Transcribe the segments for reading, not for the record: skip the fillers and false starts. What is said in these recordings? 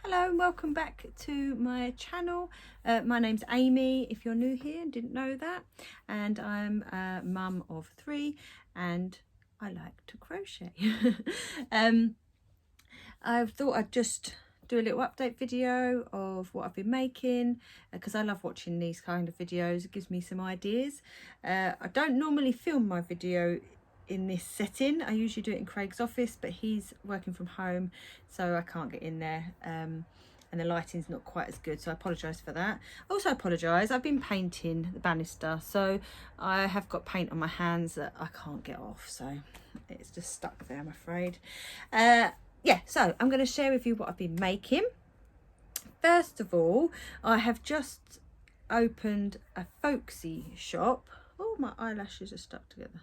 Hello and welcome back to my channel. My name's Amy, if you're new here and didn't know that, and I'm a mum of 3 and I like to crochet. I thought I'd just do a little update video of what I've been making because I love watching these kind of videos. It gives me some ideas. I don't normally film my video in this setting. I usually do it in Craig's office, but he's working from home, so I can't get in there, and the lighting's not quite as good, so I apologise for that. Also apologise, I've been painting the banister, so I have got paint on my hands that I can't get off, so it's just stuck there, I'm afraid. Yeah, so I'm going to share with you what I've been making. First of all, I have just opened a Folksy shop. Oh, my eyelashes are stuck together.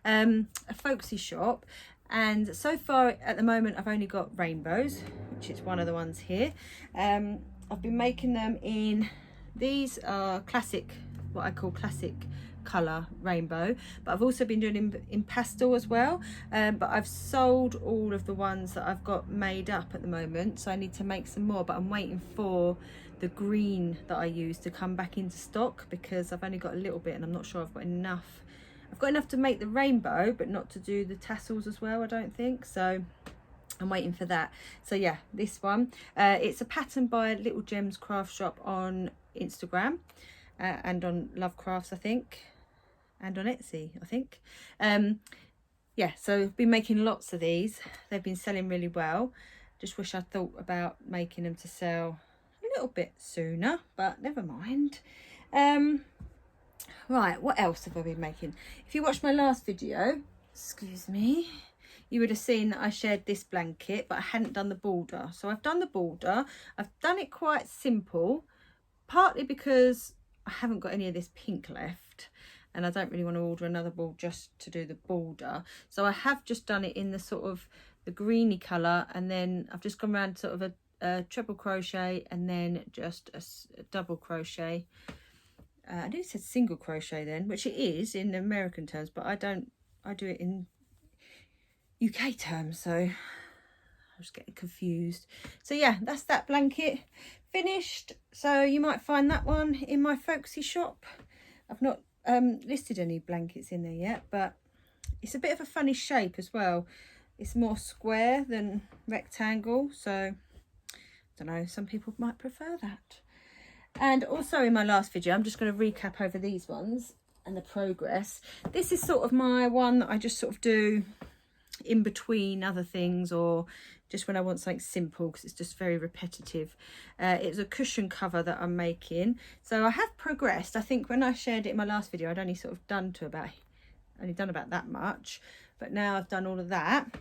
A Folksy shop, and so far at the moment I've only got rainbows, which is one of the ones here. I've been making them in, these are classic, what I call classic colour rainbow, but I've also been doing in pastel as well, but I've sold all of the ones that I've got made up at the moment, so I need to make some more, but I'm waiting for the green that I use to come back into stock because I've only got a little bit and I'm not sure I've got enough. I've got enough to make the rainbow, but not to do the tassels as well, I don't think, so I'm waiting for that. So yeah, this one, it's a pattern by Little Gems Craft Shop on Instagram, and on Love Crafts, I think, and on Etsy, I think. Yeah, so I've been making lots of these. They've been selling really well. Just wish I thought about making them to sell a little bit sooner, but never mind. Right, what else have I been making? If you watched my last video, excuse me, you would have seen that I shared this blanket, but I hadn't done the border. So I've done the border. I've done it quite simple, partly because I haven't got any of this pink left and I don't really want to order another ball just to do the border. So I have just done it in the sort of the greeny colour, and then I've just gone around sort of a triple crochet and then just a double crochet. I knew it said single crochet then, which it is in American terms, but I do it in UK terms, so I was getting confused. So yeah, that's that blanket finished. So you might find that one in my Folksy shop. I've not listed any blankets in there yet, but it's a bit of a funny shape as well. It's more square than rectangle, so I don't know, some people might prefer that. And also in my last video, I'm just going to recap over these ones and the progress. This is sort of my one that I just sort of do in between other things, or just when I want something simple because it's just very repetitive. It's a cushion cover that I'm making, so I have progressed. I think when I shared it in my last video, I'd only sort of done about that much, but now I've done all of that.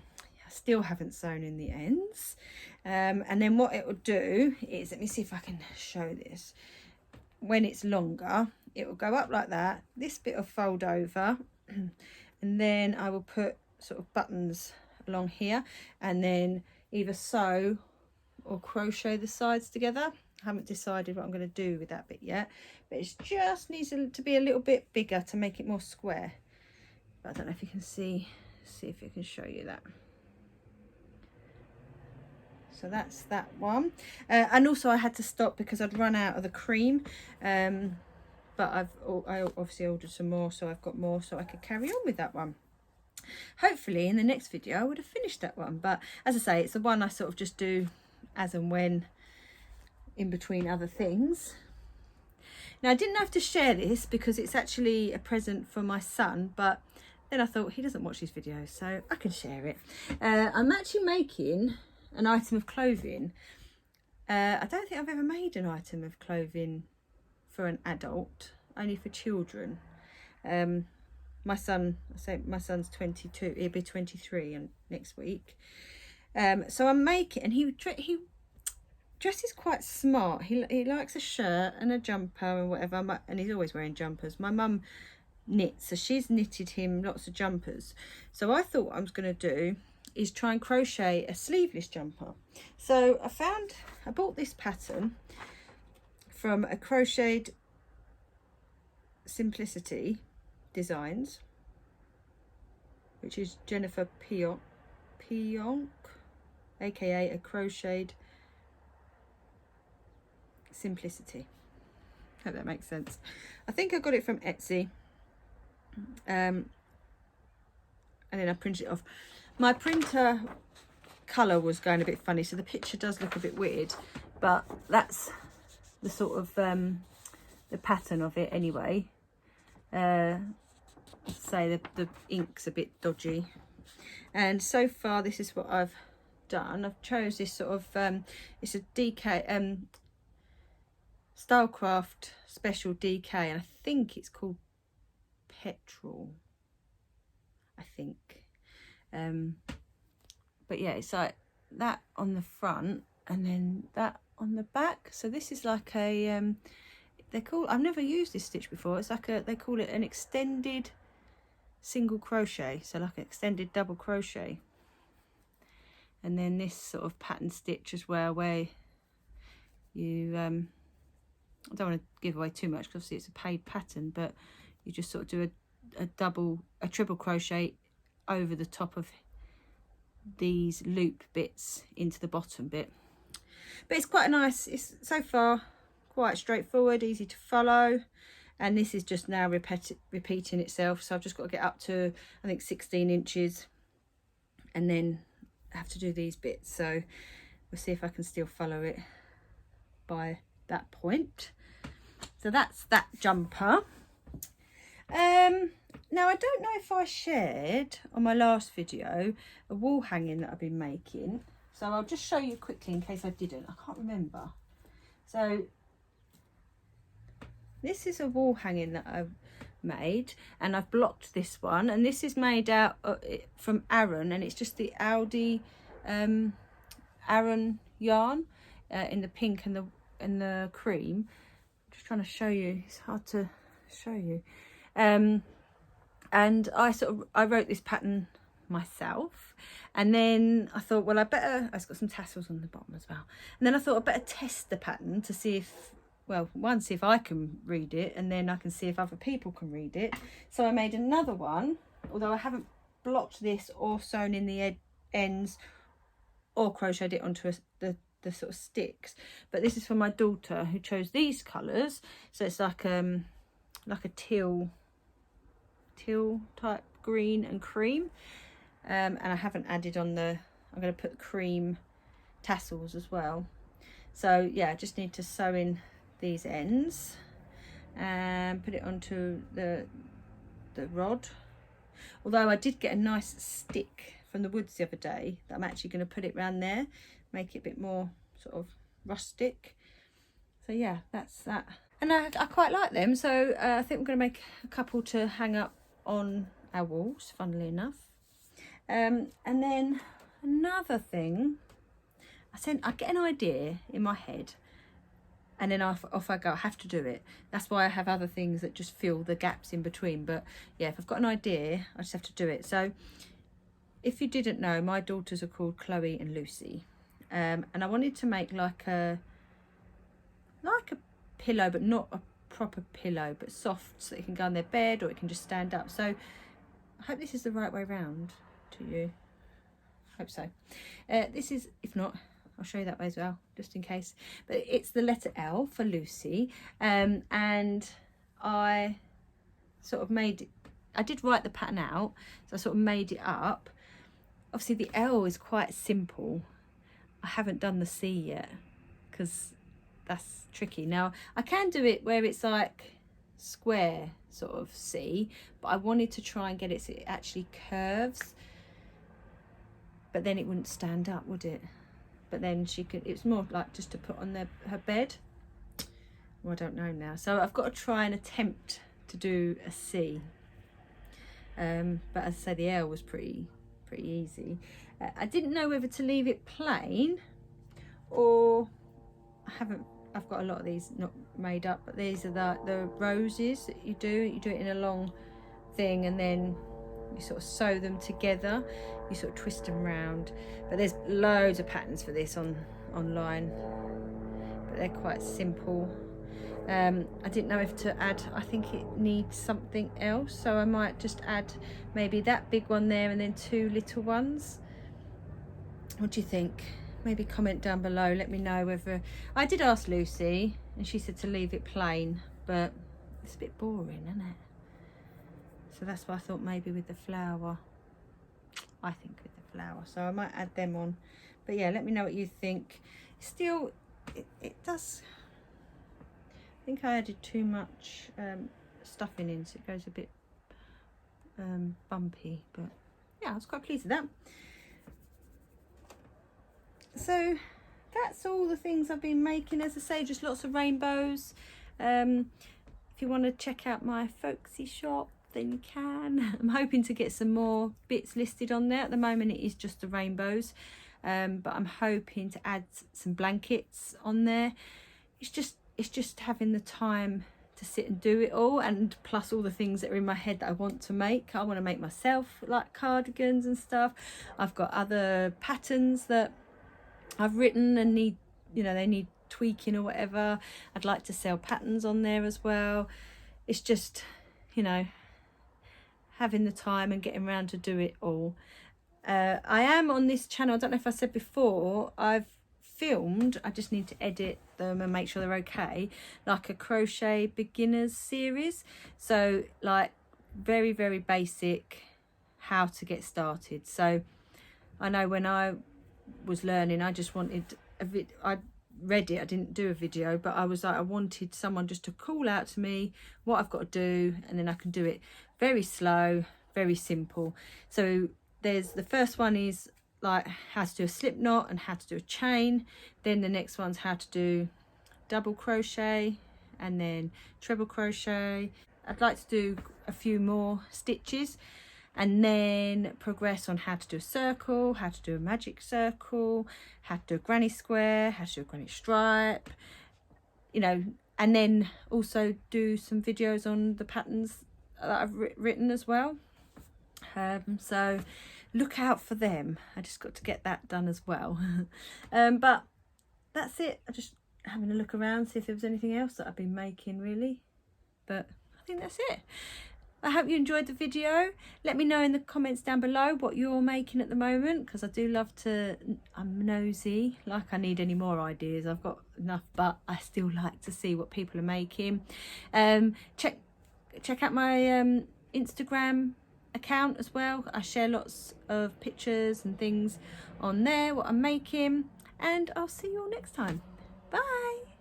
I still haven't sewn in the ends, and then what it will do is, let me see if I can show this. When it's longer, it will go up like that. This bit will fold over, and then I will put sort of buttons along here, and then either sew or crochet the sides together. I haven't decided what I'm going to do with that bit yet, but it just needs to be a little bit bigger to make it more square. But I don't know if you can see if I can show you that. So that's that one, and also I had to stop because I'd run out of the cream, but I obviously ordered some more, so I've got more so I could carry on with that one. Hopefully in the next video I would have finished that one, but as I say, it's the one I sort of just do as and when in between other things. Now I didn't have to share this because it's actually a present for my son, but then I thought he doesn't watch these videos, so I can share it. I'm actually making an item of clothing. I don't think I've ever made an item of clothing for an adult, only for children. My son, my son's 22, he'll be 23 next week. So I'm making, and he dresses quite smart. He likes a shirt and a jumper and whatever, and he's always wearing jumpers. My mum knits, so she's knitted him lots of jumpers. So I thought what I was going to do is try and crochet a sleeveless jumper. So I bought this pattern from a Crocheted Simplicity Designs, which is Jennifer Pionk, aka a crocheted simplicity. Hope that makes sense. I think I got it from Etsy, and then I printed it off. My printer colour was going a bit funny, so the picture does look a bit weird, but that's the sort of the pattern of it anyway. Say the ink's a bit dodgy, and so far this is what I've done. I've chose this sort of it's a DK Stylecraft special DK, and I think it's called Petrol, I think. But yeah, it's like that on the front and then that on the back. So this is like a I've never used this stitch before. It's like they call it an extended single crochet, so like an extended double crochet. And then this sort of pattern stitch as well, where you I don't want to give away too much because obviously it's a paid pattern, but you just sort of do a triple crochet over the top of these loop bits into the bottom bit. But it's quite nice. It's so far quite straightforward, easy to follow, and this is just now repeating itself. So I've just got to get up to, I think, 16 inches, and then I have to do these bits. So we'll see if I can still follow it by that point. So that's that jumper. Now I don't know if I shared on my last video a wall hanging that I've been making, so I'll just show you quickly in case I didn't. I can't remember. So this is a wall hanging that I've made, and I've blocked this one, and this is made out from Aran, and it's just the Aldi Aran yarn in the pink and the cream. I'm just trying to show you, it's hard to show you. And I wrote this pattern myself, and then I thought, well, it's got some tassels on the bottom as well, and then I thought I'd better test the pattern to see if, well, one, see if I can read it, and then I can see if other people can read it. So I made another one, although I haven't blocked this or sewn in the ends or crocheted it onto the sort of sticks, but this is for my daughter who chose these colours. So it's like a teal type green and cream, and I haven't added on I'm going to put cream tassels as well. So yeah, I just need to sew in these ends and put it onto the rod. Although I did get a nice stick from the woods the other day that I'm actually going to put it around there, make it a bit more sort of rustic. So yeah, that's that. And I quite like them, so I think I'm going to make a couple to hang up on our walls, funnily enough. And then another thing, I get an idea in my head, and then off I go. I have to do it. That's why I have other things that just fill the gaps in between. But yeah, if I've got an idea, I just have to do it. So if you didn't know, my daughters are called Chloe and Lucy, and I wanted to make like a pillow, but not a proper pillow, but soft, so it can go on their bed or it can just stand up. So I hope this is the right way round to you. Hope so. This is, if not, I'll show you that way as well, just in case. But it's the letter L for Lucy, and I sort of made it, I did write the pattern out, so I sort of made it up. Obviously the L is quite simple. I haven't done the C yet because that's tricky. Now I can do it where it's like square sort of C, but I wanted to try and get it so it actually curves, but then it wouldn't stand up, would it? But then she could, it's more like just to put on her bed. Well, I don't know now, so I've got to try and attempt to do a C, but as I say, the L was pretty easy. I didn't know whether to leave it plain or I've got a lot of these not made up, but these are the roses that you do it in a long thing, and then you sort of sew them together, you sort of twist them round. But there's loads of patterns for this online, but they're quite simple. I didn't know if to add, I think it needs something else, so I might just add maybe that big one there and then two little ones. What do you think? maybe comment down below, let me know whether, I did ask Lucy and she said to leave it plain, but it's a bit boring, isn't it? So that's why I thought maybe with the flower, I think with the flower, so I might add them on. But yeah, let me know what you think. Still, it does, I think I added too much stuffing in, so it goes a bit bumpy, but yeah, I was quite pleased with that. So that's all the things I've been making. As I say, just lots of rainbows. If you want to check out my Folksy shop, then you can. I'm hoping to get some more bits listed on there. At the moment it is just the rainbows, but I'm hoping to add some blankets on there. It's just having the time to sit and do it all, and plus all the things that are in my head that I want to make. I want to make myself like cardigans and stuff. I've got other patterns that I've written and need, you know, they need tweaking or whatever. I'd like to sell patterns on there as well. It's just, you know, having the time and getting around to do it all. I am on this channel, I don't know if I said before, I've filmed, I just need to edit them and make sure they're okay, like a crochet beginners series. So like very basic, how to get started. So I know when I was learning, I just wanted I read it, I didn't do a video, but I was like, I wanted someone just to call out to me what I've got to do, and then I can do it very slow, very simple. So there's, the first one is like how to do a slip knot and how to do a chain. Then the next one's how to do double crochet and then treble crochet. I'd like to do a few more stitches and then progress on how to do a circle, how to do a magic circle, how to do a granny square, how to do a granny stripe, you know, and then also do some videos on the patterns that I've written as well. So look out for them. I just got to get that done as well. But that's it. I just having a look around, see if there was anything else that I've been making really, but I think that's it. I hope you enjoyed the video. Let me know in the comments down below what you're making at the moment, because I do love to, I'm nosy, like I need any more ideas. I've got enough, but I still like to see what people are making. Check out my Instagram account as well. I share lots of pictures and things on there, what I'm making, and I'll see you all next time. Bye.